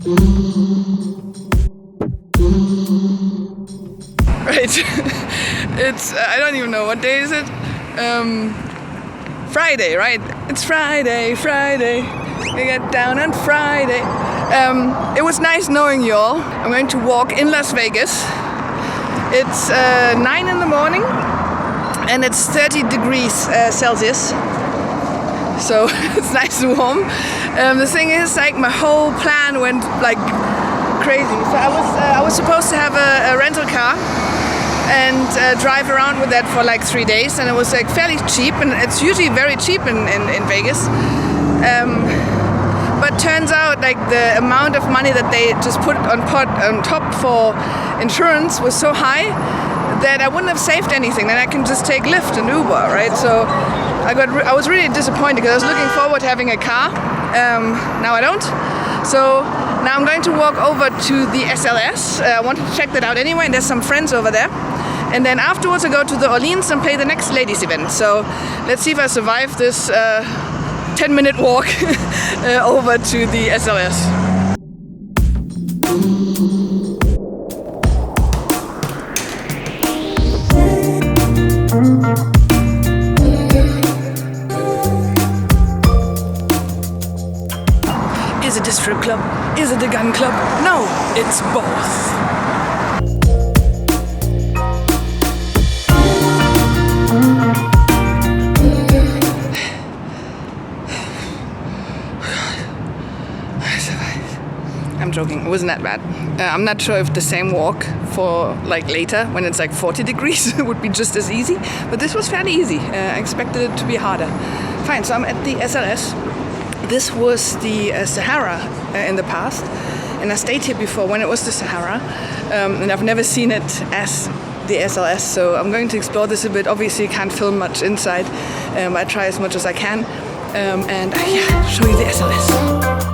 Right. It's, I don't even know, what day is it? Friday, right? It's Friday. We get down on Friday. It was nice knowing you all. I'm going to walk in Las Vegas. It's 9 in the morning and it's 30 degrees Celsius. So it's nice and warm. The thing is, like, my whole plan went like crazy. So I was supposed to have a rental car and drive around with that for like 3 days, and it was like fairly cheap, and it's usually very cheap in Vegas. But turns out like the amount of money that they just put on top for insurance was so high that I wouldn't have saved anything. Then I can just take Lyft and Uber, right? So I was really disappointed because I was looking forward to having a car. Now I don't. So now I'm going to walk over to the SLS. I wanted to check that out anyway, and there's some friends over there. And then afterwards I go to the Orleans and play the next ladies event. So let's see if I survive this 10-minute walk over to the SLS. Is it a strip club? Is it a gun club? No, it's both. I'm joking, it wasn't that bad. I'm not sure if the same walk for like later when it's like 40 degrees would be just as easy, but this was fairly easy. I expected it to be harder. Fine, so I'm at the SLS. This was the Sahara in the past, and I stayed here before when it was the Sahara, and I've never seen it as the SLS, so I'm going to explore this a bit. Obviously can't film much inside, I try as much as I can, and yeah, show you the SLS.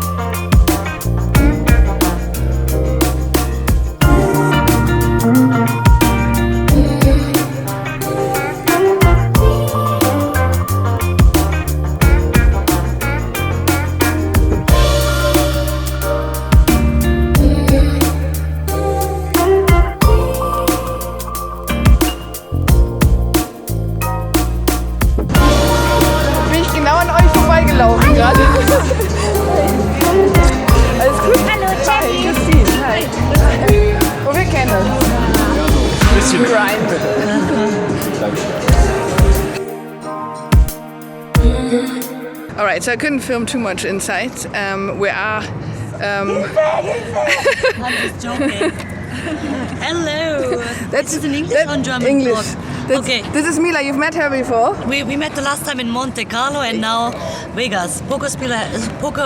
Alles gut? Hallo, Jenny. Hi, Christin. Hi. Oh, wir kennen uns. Grind. Alright, so I couldn't film too much inside. We are... I'm just joking. Hello. This is in English or German? English. Okay. This is Mila. You've met her before. We met the last time in Monte Carlo and now Vegas. Poker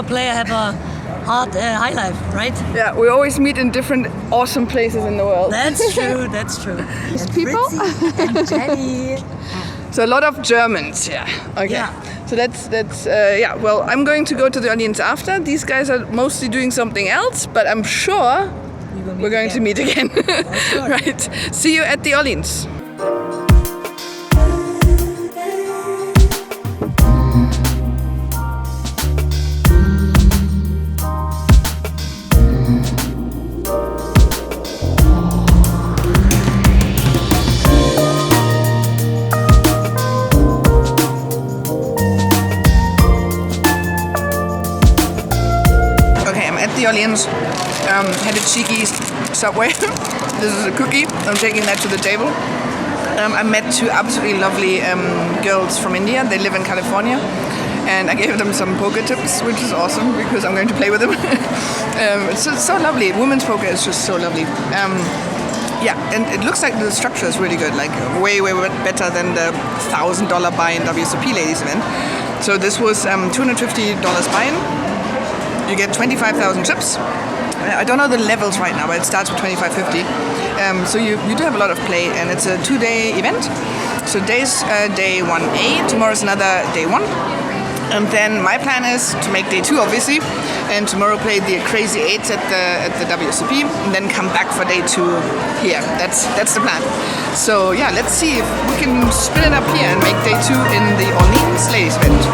player have a hard high life, right? Yeah, we always meet in different awesome places in the world. That's true. That's true. These people. And Jenny. So a lot of Germans. Yeah. Okay. Yeah. So that's yeah. Well, I'm going to go to the Orleans after. These guys are mostly doing something else, but I'm sure we're going to meet again. Sure. Right. See you at the Orleans. The Orleans, had a cheeky Subway. This is a cookie. I'm taking that to the table. I met two absolutely lovely girls from India. They live in California, and I gave them some poker tips, which is awesome because I'm going to play with them. It's so lovely. Women's poker is just so lovely. Yeah, and it looks like the structure is really good, like way better than the $1,000 buy-in WSOP ladies event. So this was $250 buy-in. You get 25,000 chips. I don't know the levels right now, but it starts with 25.50. So you do have a lot of play, and it's a 2-day event. So today's day 1A, tomorrow's another day 1. And then my plan is to make day 2, obviously, and tomorrow play the crazy 8s at the WSOP, and then come back for day 2 here. That's the plan. So yeah, let's see if we can spin it up here and make day 2 in the Orleans ladies event.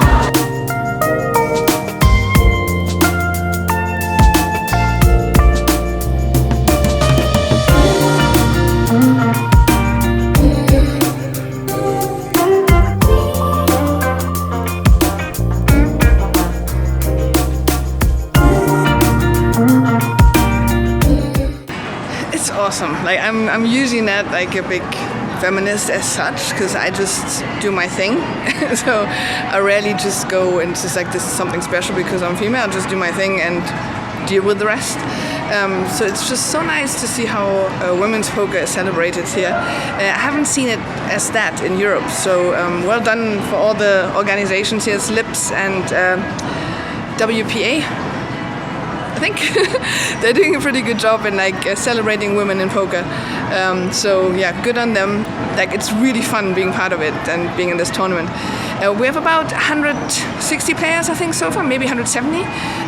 awesome. Like I'm using that like a big feminist as such, because I just do my thing. So I rarely just go and just like this is something special because I'm female. I just do my thing and deal with the rest. So it's just so nice to see how women's poker is celebrated here. I haven't seen it as that in Europe. So well done for all the organizations here, SLIPS and WPA. I think they're doing a pretty good job in like celebrating women in poker. So yeah, good on them. Like it's really fun being part of it and being in this tournament. We have about 160 players, I think, so far, maybe 170.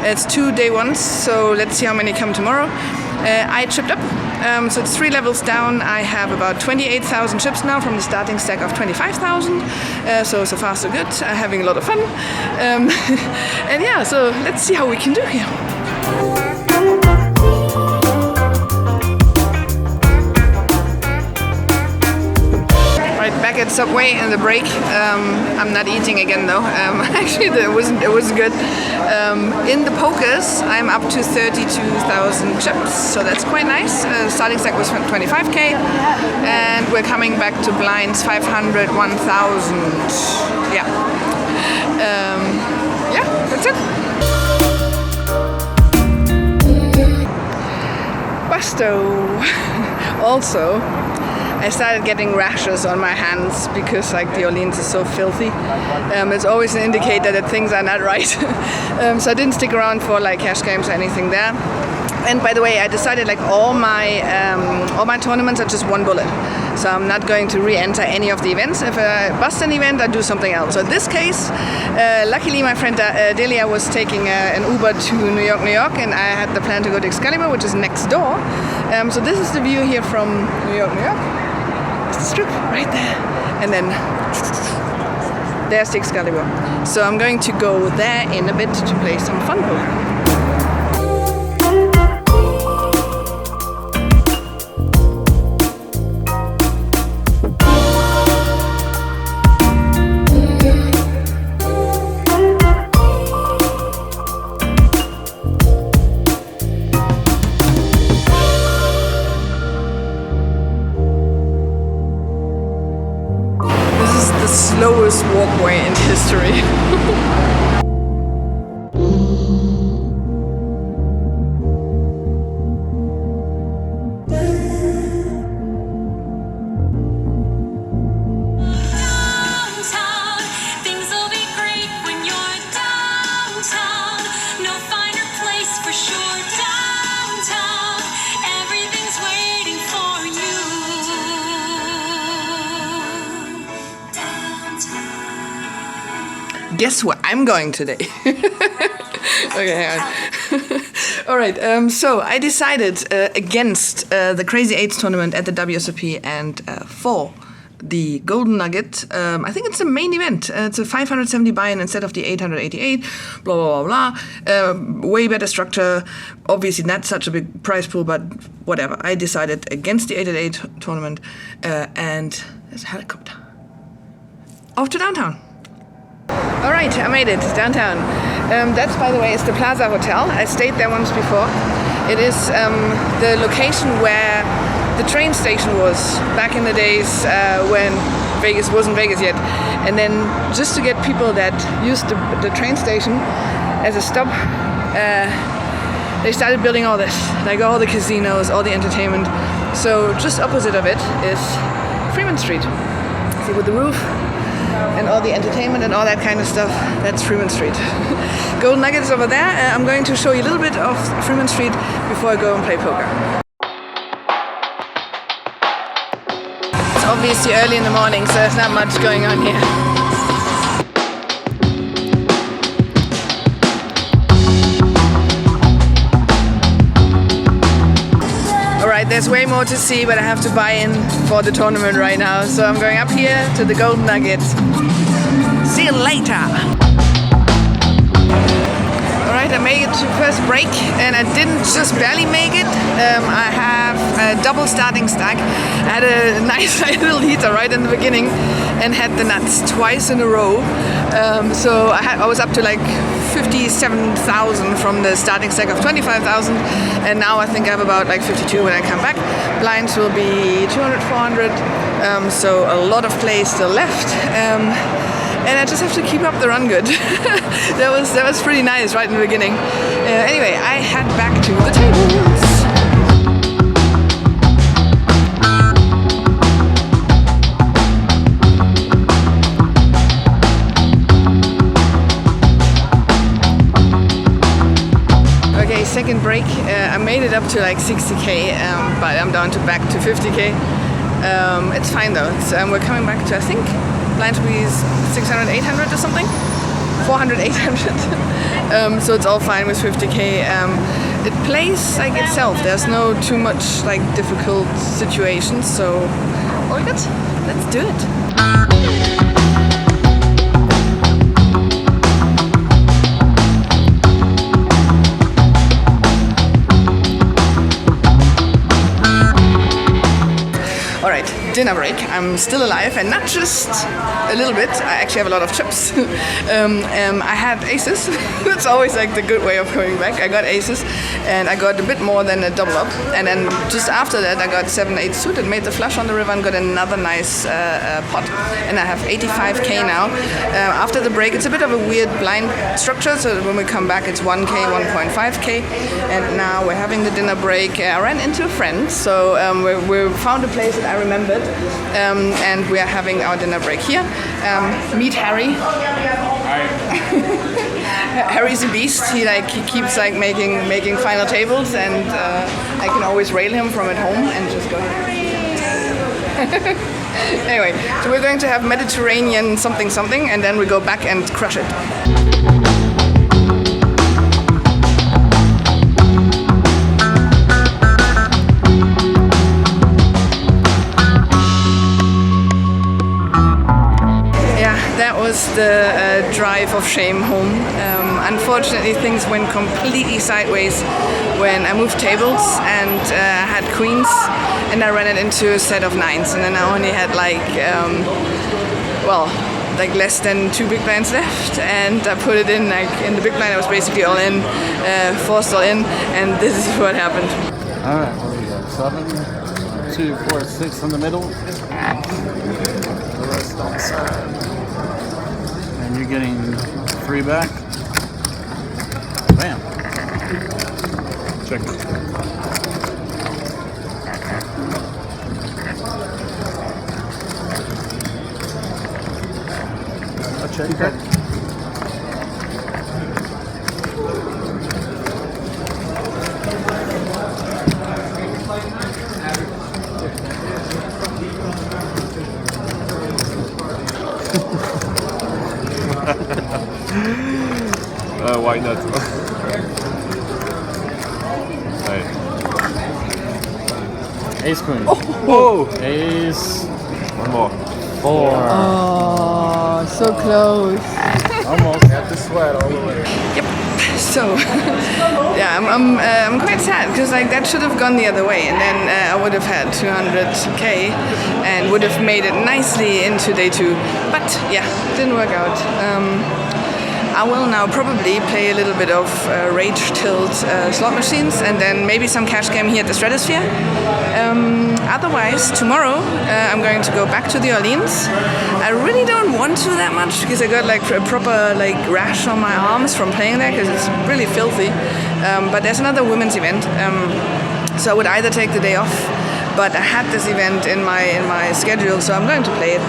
It's 2 day ones, so let's see how many come tomorrow. I chipped up, so it's 3 levels down. I have about 28,000 chips now from the starting stack of 25,000. So far so good. Having a lot of fun. And yeah, so let's see how we can do here. Back at Subway in the break. I'm not eating again though. Actually, it was good. In the pokers, I'm up to 32,000 chips, so that's quite nice. Starting stack was 25k, and we're coming back to blinds 500, 1,000. Yeah. Yeah, that's it. Busto. Also, I started getting rashes on my hands because like the Orleans is so filthy. It's always an indicator that things are not right. So I didn't stick around for like cash games or anything there. And by the way, I decided like all my tournaments are just one bullet. So I'm not going to re-enter any of the events. If I bust an event, I do something else. So in this case, luckily my friend Delia was taking an Uber to New York, and I had the plan to go to Excalibur, which is next door. So this is the view here from New York. It's the strip right there. And then there's the Excalibur. So I'm going to go there in a bit to play some fun poker. Slowest walkway in history. Guess where I'm going today? Okay, hang on. All right, so I decided against the Crazy Eights tournament at the WSOP and for the Golden Nugget. I think it's the main event. It's a 570 buy-in instead of the 888, blah, blah, blah, blah. Way better structure. Obviously not such a big prize pool, but whatever. I decided against the 888 tournament and there's a helicopter. Off to downtown. All right, I made it downtown. That's, by the way, is the Plaza Hotel. I stayed there once before. It is the location where the train station was back in the days when Vegas wasn't Vegas yet. And then just to get people that used the train station as a stop, they started building all this, like all the casinos, all the entertainment. So just opposite of it is Freeman Street. See, with the roof and all the entertainment and all that kind of stuff, that's Freeman Street. Golden Nugget is over there. I'm going to show you a little bit of Freeman Street before I go and play poker. It's obviously early in the morning, so there's not much going on here. Alright, there's way more to see, but I have to buy in for the tournament right now. So I'm going up here to the Golden Nugget. See you later! Alright, I made it to first break, and I didn't just barely make it. I have a double starting stack. I had a nice little heater right in the beginning, and had the nuts twice in a row. So I was up to like 57,000 from the starting stack of 25,000, and now I think I have about like 52 when I come back. Blinds will be 200, 400, so a lot of plays still left. And I just have to keep up the run good. that was pretty nice right in the beginning. Anyway, I head back to the tables. Okay, second break. I made it up to like 60k, but I'm down to back to 50k. It's fine though. We're coming back to, I think, blind to be 600, 800 or something. 400, 800. So it's all fine with 50k. It plays like itself. There's no too much like difficult situations. So all good. Let's do it. Alright, dinner break. I'm still alive, and not just a little bit. I actually have a lot of chips. I had aces. That's always like the good way of coming back. I got aces, and I got a bit more than a double up. And then just after that, I got 7-8 suited, made the flush on the river, and got another nice pot. And I have 85k now. After the break, it's a bit of a weird blind structure. So when we come back, it's 1k, 1.5k. And now we're having the dinner break. I ran into a friend, so we found a place that I remembered, and we are having our dinner break here. Meet Harry. Harry's a beast. He keeps like making final tables, and I can always rail him from at home and just go. Anyway, so we're going to have Mediterranean something, and then we go back and crush it. That was the drive of shame home. Unfortunately, things went completely sideways when I moved tables and had queens, and I ran it into a set of nines, and then I only had like less than 2 big blinds left, and I put it in like in the big blind. I was basically all in, forced all in, and this is what happened. All right, what do we got? 7, 2, 4, 6 in the middle. The rest on the side. And you're getting 3 back. Bam. Check. I'll check that. Why not? Right. Ace queen. Oh! Ace. One more. 4. Oh, so close. Almost. Got the sweat all the way. Yep. So, yeah, I'm quite sad because like that should have gone the other way, and then I would have had 200k and would have made it nicely into day 2. But yeah, didn't work out. I will now probably play a little bit of Rage Tilt slot machines, and then maybe some cash game here at the Stratosphere. Otherwise, tomorrow I'm going to go back to the Orleans. I really don't want to that much because I got like a proper like rash on my arms from playing there because it's really filthy. But there's another women's event, so I would either take the day off, but I had this event in my schedule, so I'm going to play it.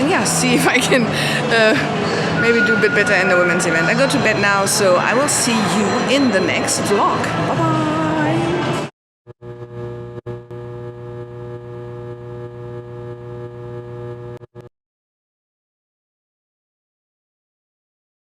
And yeah, see if I can maybe do a bit better in the women's event. I go to bed now, so I will see you in the next vlog. Bye bye.